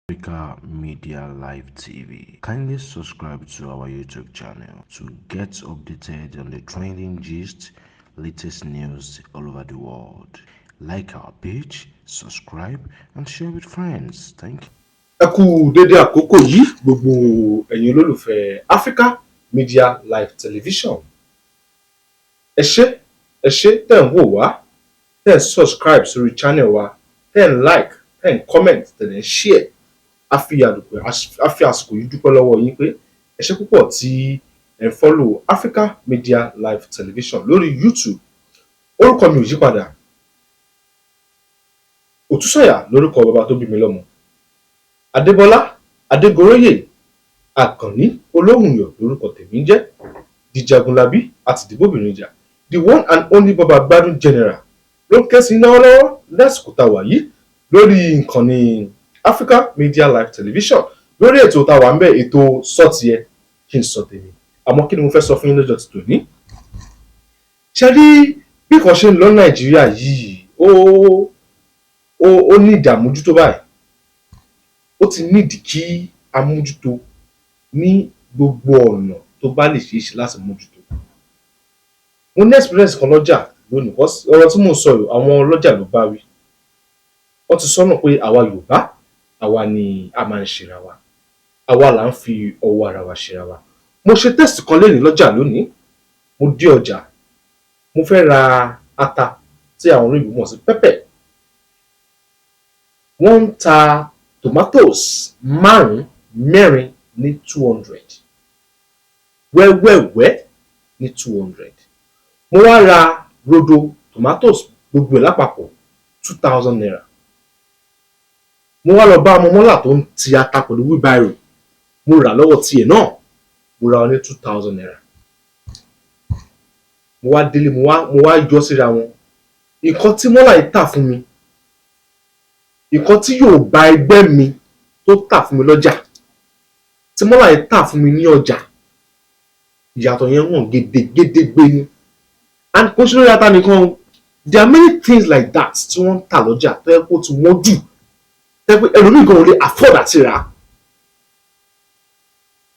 Africa Media Live TV. Kindly subscribe to our YouTube channel to get updated on the trending gist, latest news all over the world. Like our page, subscribe, and share with friends. Thank you. Ẹ kú dédé àkókò yìí gbogbo ẹ̀yin olólùfẹ́ Africa Media Live Television. Ẹ ṣé tẹ̀ ń wò wá, tẹ̀ ń subscribe sórí channel wa, tẹ̀ ń like, tẹ̀ ń comment, tẹ̀ ń share. A fi àsìkò yìí dúpẹ́ lọ́wọ́ yín pé ẹ ṣé púpọ̀ tí ẹ ń follow Africa Media Live Television lórí YouTube. Orúkọ mi ò yí padà. Òtúsọ̀yà lórúkọ bàbá tó bí mi lọ́mọ. Adébọ́lá Adégoróyè Àkànní Olóhùnyọ̀ lórúkọ tèmi ń jẹ́. Dìjàgùnlábí àti ìdìbòbìnrin jà. The one and only Baba Gbádùn General ló ń kẹ́sìn náà lọ́wọ́ lásìkò tá a wà yìí lórí ìkànnì Africa Media Live Television lórí ètò tá a wà ń bẹ̀ ètò sọ tiẹ̀ kí n sọ tèmi. Àmọ́ kí ni mo fẹ́ sọ fún yín lọ́jọ́ ti tòní? Ṣé rí bí kan ṣe ń lọ Nàìjíríà yìí ó ní ìdààmójútó báyìí. Ó ti nídìí kí a mójútó ní gbogbo ọ̀nà tó bá lè ṣeé ṣe láti mójútó. Mo ní experience kan lọ́jà lónìí ọ̀rọ̀ tí mò ń sọ yìí àwọn ọlọ́jà ló bá wí. Wọ́n ti sọ́nà pé àwa Yorùbá àwa ni a máa ń ṣera wa, àwa là ń fi ọwọ́ ara wa ṣera wa. Mo ṣe test kan lénìí lọ́jà lónìí. Mo dé ọjà, mo fẹ́ ra ata tí àwọn olóyìnbó mọ̀ sí pepper. Wọ́n ń ta tomatoes mẹ́rin ní 200, wẹ́wẹ́wẹ́ ní 200. Mo wá ra rodo tomatoes gbogbo ẹ̀ lápapọ̀ 2000 naira. Mo wá lọ bá ọmọmọ́là tó ń ti ata pẹ̀lú wheelbarrow, mo rà lọ́wọ́ tiẹ̀ náà, mo ra wọn ní 2000 naira. Mo wá délé mo wá yọ síra wọn. Nǹkan tí mọ́là yìí tà fún mi, nǹkan tí Yorùbá ẹgbẹ́ mi tó tà fún mi lọ́jà, tí mọ́là yìí tà fún mi ní ọjà, ìyàtọ̀ yẹn hàn gédégédégbé ni. And kò ṣe lórí ata nìkan, there are many things like that tí wọ́n ń tà lọ́jà tó yẹ kó ti wọ́n jù, tó yẹ pé ẹlòmíì gan ò lè afford àti rà.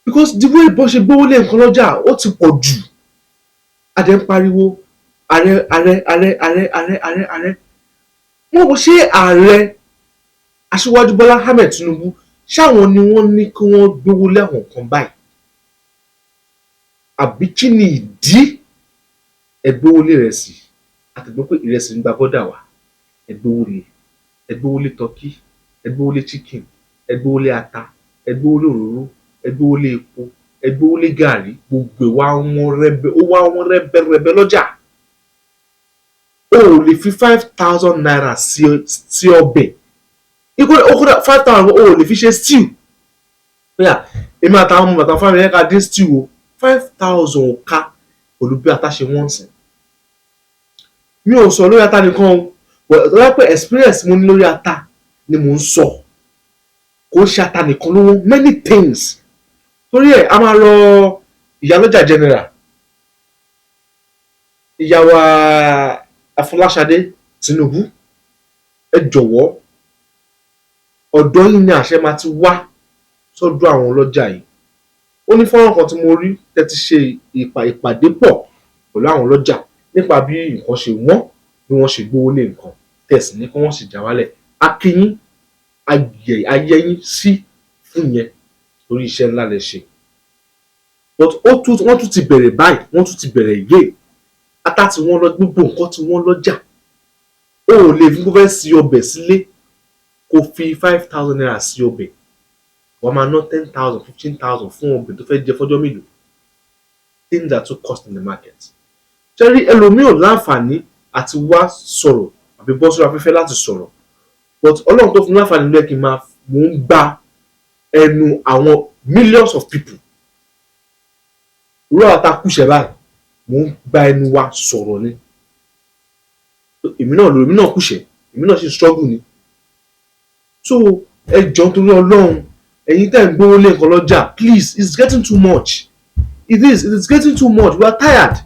Because the way bó ṣe gbówó lé nǹkan lọ́jà ó ti pọ̀ jù. Adé ń pariwo ààrẹ. Wọ́n bó ṣe ààrẹ Aṣíwájú Bọ́lá Ahmed Tinubu ṣáwọn ni wọ́n ní kí wọ́n gbówó lẹ́wọ̀n kan báyìí? Àbí kí ni ìdí ẹgbówó lé ìrẹsì àtẹ̀gbọ́ pé ìrẹsì ń gba bọ́dà wá, ẹgbówó lé tọ́kí, ẹgbówó lé chicken, ẹgbówó lé ata, ẹgbówó lé òróró, ẹgbówó lé epo, ẹgbówó lé gàrí, gbogbo wọ́n rẹ́bẹ̀rẹ́bẹ̀ lọ́jà. O ò lè fi 5,000 naira sí ọbẹ̀. Ó kódà 5,000 o ò lè fi ṣe stew. Bóyá èmi àtàwọn ọmọ bàtà fáwọn ẹ̀ka dín stew o 5,000 ká pẹ̀lú bí ata ṣe wọ́n sìn. Mi ò sọ lórí ata nìkan o, lọ́wọ́ pé experience mo ní lórí ata ni mò ń sọ. Kò ṣe ata nìkan lówó, many things. Torí ẹ̀ a máa lọ Iyaloja General, ìyàwó Afọláṣadé Tinubu, ẹ jọ̀wọ́ ọ̀dọ̀ yín ni àṣẹ máa ti wá sọ́dọ̀ àwọn ọlọ́jà yìí. Ó ní fọ́nrán kan tí mo rí tẹ́ ti ṣe ìpàdé pọ̀ pẹ̀lú àwọn ọlọ́jà nípa bí nǹkan ṣe wọ́n, bí wọ́n ṣe gbówó lé nǹkan, tẹ̀sí ní kí wọ́n sì já wálẹ̀. A kí yín, ayẹyìn sí fún yẹn torí iṣẹ́ ńlá lẹ ṣe. But wọ́n tún ti bẹ̀rẹ̀ báyìí, wọ́n tún ti bẹ̀rẹ̀ yé. Ata tí wọ́n lọ gbogbo nǹkan tí wọ́n lọ́jà. O ò lè fi kó fẹ́ sí ọbẹ̀ sílé kó fi 5,000 naira sí ọbẹ̀. Wọ́n máa ná 10,000, 15,000 fún ọbẹ̀ tó fẹ́ jẹ fọ́jọ́ mélòó. Things are too cost in the market. Ṣé rí ẹlòmíì ò láǹfààní àti wá sọ̀rọ̀ àbí bọ́ sórí afẹ́fẹ́ láti sọ̀rọ̀. But Ọlọ́run tó fún mi láǹfààní ló yẹ kí mò ń gba ẹnu àwọn millions of people. Irú àwọn tá a kúṣẹ̀ báyìí, mò ń gba ẹnu wa sọ̀rọ̀ ni. Èmi náà kúṣẹ̀, èmi náà ṣe struggle ni. So ẹ jọ̀ọ́ torí Ọlọ́run, ẹ̀yin tẹ́ ń gbówó lé nǹkan lọ́jà, please, it's getting too much. It is getting too much. We are tired.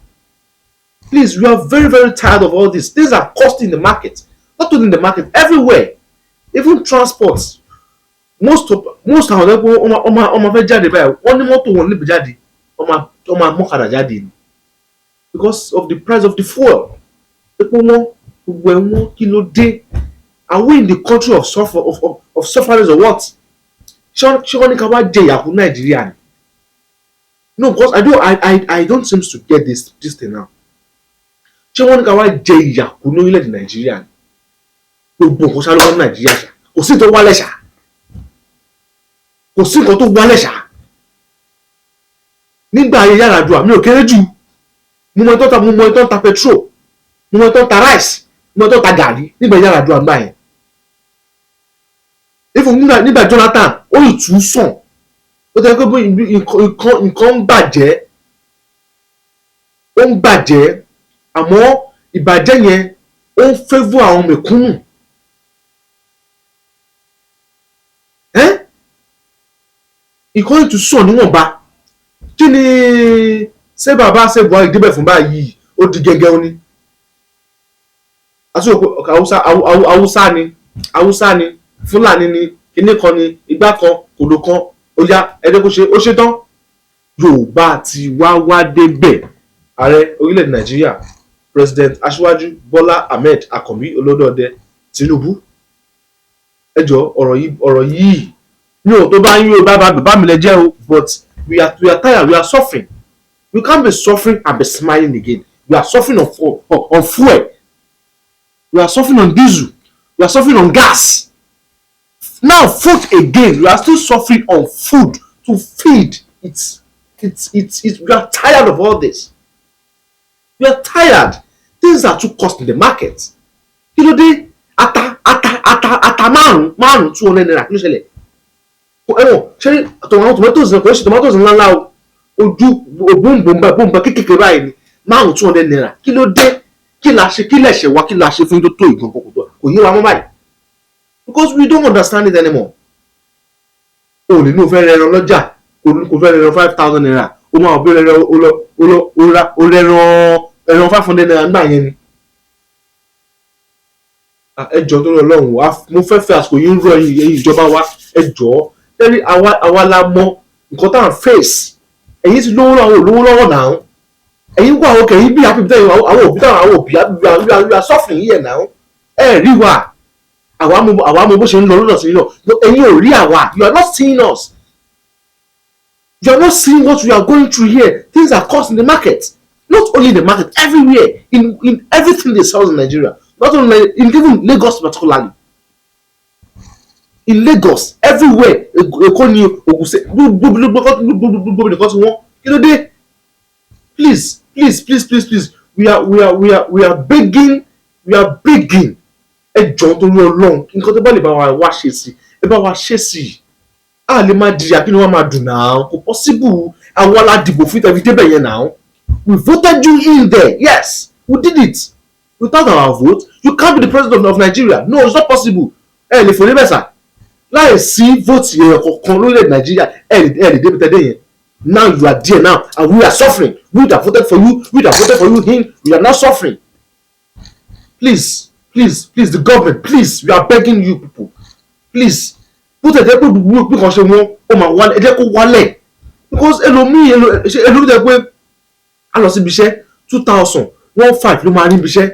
Please, we are very, very tired of all this. Things are costing the market. Not only in the market, everywhere. Even transport. most àwọn ọ̀dọ́ ọmọ fẹ́ jáde báyìí wọ́n ní mọ́tò wọn níbi jáde ọmọ mọ́kadà jáde ni because of the price of the fuel epo wọn gbogbo ẹ̀ wọ́n kí ló dé. Are we in the country of sufferers or what? ṣé wọ́n ní ká wá jẹ ìyàkú Nàìjíríà ni? No, because I don't seem to get this thing now. ṣé wọ́n ní ká wá jẹ ìyàkú ní orílẹ̀-èdè Nàìjíríà ni? Gbogbo nǹkan ṣá ló wá ní Nàìjíríà ṣá, kò sí tó wálẹ̀ ṣá, kò sí nǹkan tó wálẹ̀ ṣá. Nígbà ayé Yar'Adua mi ò kéré jù, mo mọ ìtọ́ ta petrol, mo mọ ìtọ́ ta rice, mo mọ ìtọ́ ta gàrí nígbà Yar'Adua nígbà yẹn. Nígbà Jonathan ó yìí tún sàn, ó tẹ́ pé nǹkan ń bàjẹ́, àmọ́ ìbàjẹ́ yẹn ó ń favour àwọn mẹ̀kúnnù. Nǹkan yìí tún sàn níwọ̀nba. Kí ni ṣé bàbá ṣe Buhari débẹ̀ fún báyìí ó di gẹ́gẹ́ ó ní. Àti Haúsá ni Fúlàní ni kíní kan ni igbá kan kòdò kan ó yá ẹni kó ṣe ó ṣe tán. Yorùbá ti wá débẹ̀. Ààrẹ orílẹ̀-èdè Nàìjíríà President Aṣíwájú Bọ́lá Ahmed Akànbí Olódòdé Tinubu. Ẹ jọ̀ọ́ ọ̀rọ̀ yìí mi ò tó bá yín o bá mi lẹ jẹ́ o, but we are tired, we are suffering. We can't be suffering and be smiling again. We are suffering on fuel. We are suffering on diesel. We are suffering on gas. Now food again. We are still suffering on food to feed. We are tired of all this. We are tired. Things are too costly in the market. Kí ló dé? Ata márùn 200 naira kí ló ṣẹlẹ̀? Ṣé àwọn tomatoes náà kò ṣe tomatoes ńláńlá o, ojú bòǹbà kékeré báyìí ni márùn 200 naira. Kí ló dé? Kí la ṣe wá kí la ṣe fún tó ìgbọ̀n kò yé wa mọ́ báyìí, because we don't understand it anymore. O lè ní o fẹ́ rẹran lọ́jà, kò fẹ́ rẹran 5,000 naira, o máa bí rẹran 500 naira nígbà yẹn ni. Ẹ jọ̀ọ́ tó lọ lọ́hùn, mo fẹ́ àsìkò yìí ń rọ ẹ̀yin ìjọba wa, ẹ jọ̀ọ́ lẹ́rí àwa la mọ nǹkan tá à ń face. Ẹ̀yin ti lówó lọ́wọ́ náà, ẹ̀yin wà ókè, ẹ̀yin bí happy bíi àwọn òbí we are suffering here now. Ẹ rí wa, àwa mọ bó ṣe ń lọ lọ́dọ̀ sí náà, ẹ̀yin ò rí àwa. You are not seeing us. You are not seeing what we are going through here. Things are cost in the market, not only in the market, everywhere, in everything they sell in Nigeria, not only in even Lagos particularly. In Lagos, everywhere, Èkó ni Ògùnṣe gbogbo nìkan tí wọ́n. Kí ló dé? Please, we are begging. Ẹ jọ̀ọ́ torí Ọlọ́run, nǹkan tó bá lè bá wa wá ṣe sí, ẹ bá wa ṣe sí. A lè máa jìyà kí ni wọ́n máa dùn náà, kò possible. Àwọn aládìbò fún ìtẹ̀fi débẹ̀ yẹn náà. We voted you in there, yes, we did it. Without our vote, you can't be the president of Nigeria. No, it's not possible. Ẹ lè fò níbẹ̀ sà. Láì sí vote yẹn kankan lórílẹ̀ Nàìjíríà, ẹ lè débi tẹ́lẹ̀ yẹn. Now you are there now, and we are suffering. We that voted for you, we are not suffering. Please, the government, please, we are begging you people, please. Put a dẹ́pẹ́ gbogbo pé kan ṣe wọ́n ó máa wálẹ̀, ẹ jẹ́ kó wálẹ̀, because ẹlòmíì tẹ́ pé a lọ síbi iṣẹ́ 2,015 ló máa ní ibi iṣẹ́.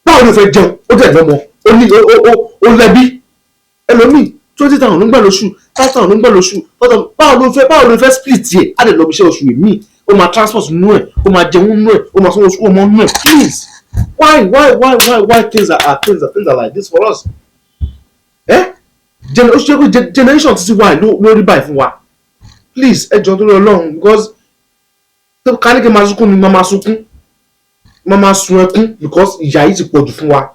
Báwo ló fẹ́ jẹun? Ó dẹ̀ lọ́mọ, ó lẹ́bí. Ẹlòmíì 20,000 ló ń gbà lóṣù, 5,000 ló ń gbà lóṣù. Báwo ló fẹ́ split yẹ? Á lè lọ ibi iṣẹ́ oṣù èmi, ó máa transport nínú ẹ̀, ó máa jẹun nínú ẹ̀, ó máa sanwó oṣù ọmọ nínú ẹ̀. Please, why things are like this for us? Generation títí wà lórí báyìí fún wa. Please, ẹ jọ̀ọ́ torí Ọlọ́run, because káníkì máa sunkún ni máa sunkún, máa sun ẹkún, because ìyà yìí ti pọ̀jù fún wa.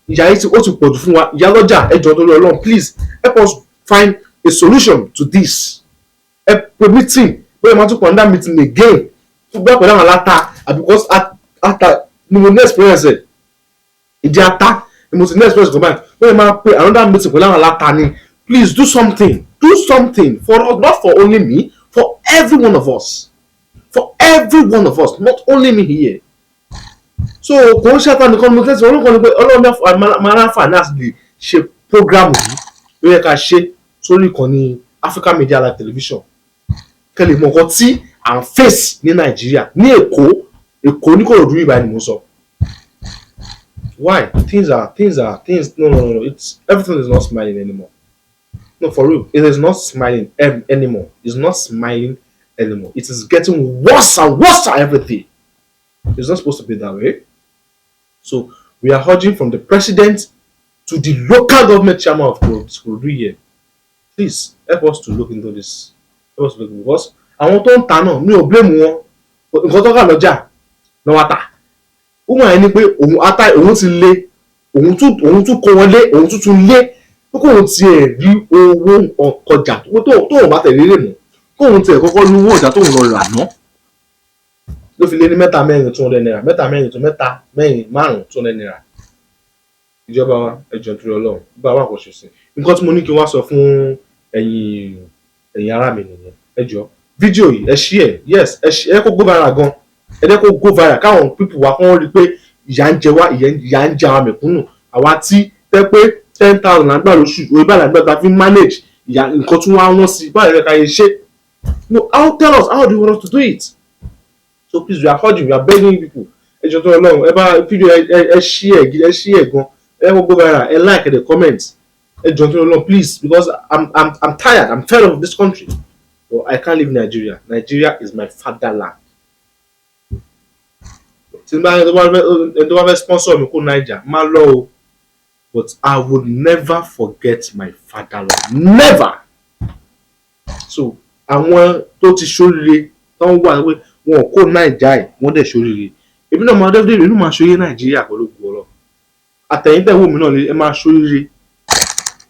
Iyaloja, ẹ jọ̀ọ́ torí Ọlọ́run, please help us find a solution to this. Ẹ pe meeting, bóyá máa tún kàn dá meeting again fún bẹ́ẹ̀ pẹ̀lú àwọn aláta, because ata ni mo ní experience ẹ̀. Ìdí ata ni mo ti ní experience kan báyìí. Bóyá máa pe another meeting pẹ̀lú àwọn aláta ni. Please do something for us, not for only me, for every one of us. Not only me here. So kò ń ṣàtàn nìkan mo tẹ́sí olóńkan ni pé Ọlọ́run máa ń fà náà lè ṣe program yìí ló yẹ ká ṣe sórí ìkànnì African Media Live television kẹ́ lè mọ nǹkan tí à ń face ní Nàìjíríà ní Èkó ní Kòròdú ìbá ni mo sọ. Why? Things no, it's everything is not smiling anymore. No, for real, it is not smiling anymore. It's not smiling anymore. It is getting worse and worse every day. It's not supposed to be that way. So we are urging from the president to the local government chairman of Korodu here. Please help us to look into this. Help us to look into because àwọn tó ń ta náà mi ò blame wọn. Nǹkan tó kà lọ́jà náà wá tà. Ó mọ̀ ẹni pé òun ti lé òun tún kó wọn lé òun tún lé kóun tiẹ̀ rí owó ọkọjà tóun bá tẹ̀lé lè mú kóun tiẹ̀ kọ́kọ́ ní owó ọjà tóun lọ rà ná ló fi lé ní mẹ́ta mẹ́rin ₦200 mẹ́ta mẹ́rin tó mẹ́ta mẹ́rin márùn ₦200. Ìjọba wa ẹjọ́ nítorí Ọlọ́run bá wà kó ṣe sí nǹkan tí mo ní kí wọ́n sọ fún ẹ̀yin ará mi nìyẹn. Ẹjọ́ fídíò yìí ẹ share yes ẹ kó go viral gan ẹ dẹ́ kó go viral káwọn people wa kán rí pé ìyà ń jẹ wá ìyà ń jẹ àwọn mẹ̀kúnnù àwa tí tẹ́ pé 10,000 lágbà lóṣù òye bá lágbà ta fi manage ìyà nǹkan tí wọ́n sí báyìí ká yẹ ṣe. No, tell us how do you want us to do it? So please we are urging we are begging people ẹjọ́ tó Ọlọ́run ẹ bá fídíò ẹ share gan ẹ kó go viral ẹ like ẹ dẹ̀ comment ẹjọ́ tó Ọlọ́run please because I'm tired I'm fed up of this country but I can't leave Nigeria. Nigeria is my fatherland. Tí n bá ẹni tó bá fẹ́ sponsor mi kó Naija má lọ o. But I would never forget my fatherland. Never. So, àwọn tó ti ṣoríire tó ń wà pé wọn kó Naija ẹ̀ wọ́n dẹ̀ ṣoríire. Èmi náà máa dẹ́gbẹ́ ìlú máa ṣoríire Nàìjíríà pẹ̀lú ògo Ọlọ́run. Àtẹ̀yìntẹ̀ wo mi náà ẹ máa ṣoríire.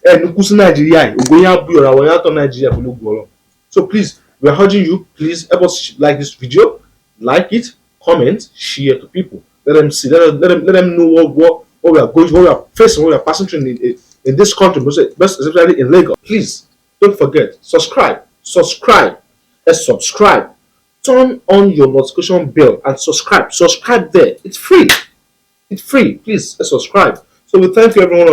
Ẹ ní kú sí Nàìjíríà ẹ̀ ògo yẹn á bú ọ̀rọ̀ àwọn yẹn á tọ́ Nàìjíríà pẹ̀lú ògo Ọlọ́run. So please, we are urging you, please help us like this video, like it, comment, share to people. Let them see, let them know what we are going through, what we are facing, what we are passing through in this country, especially in Lagos. Please don't forget, subscribe, turn on your notification bell and subscribe there. It's free. Please subscribe. So we thank you every one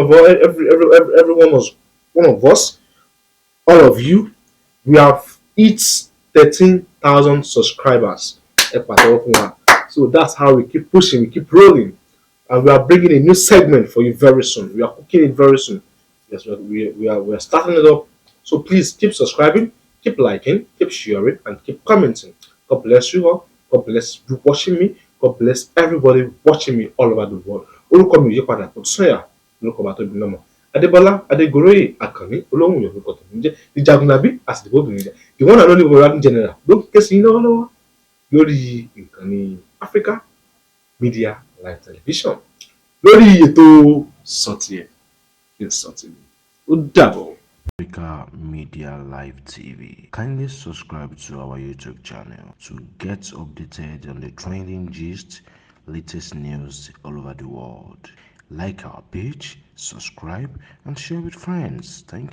of us, all of you. We have hit 13,000 subscribers. So that's how we keep pushing, we keep rolling. And we are bringing a new segment for you very soon. We are cooking it very soon. Yes, we are starting it up. So please keep subscribing, keep liking, keep sharing, and keep commenting. God bless you all. God bless you watching me. God bless everybody watching me all over the world. Orúkọ mi ò yí padà, kò sọ́yà lórúkọ bá tó bí náà. Adébọ́lá Adégoroyè Àkànní Olóhùn Yorùbá tó ń jẹ́ Ìjagunlabí àti ìdìbò obìnrin jẹ́. The one and only World General ló ń ké sí iná lọ́wọ́ lórí ìkànnì Africa Media Live Television lórí ètò Sọ̀tìẹ̀ ó dàbọ̀. Africa Media Live TV. Kindly subscribe to our YouTube channel to get updated on the trending gist, latest news all over the world. Like our page, subscribe, and share with friends. Thank you.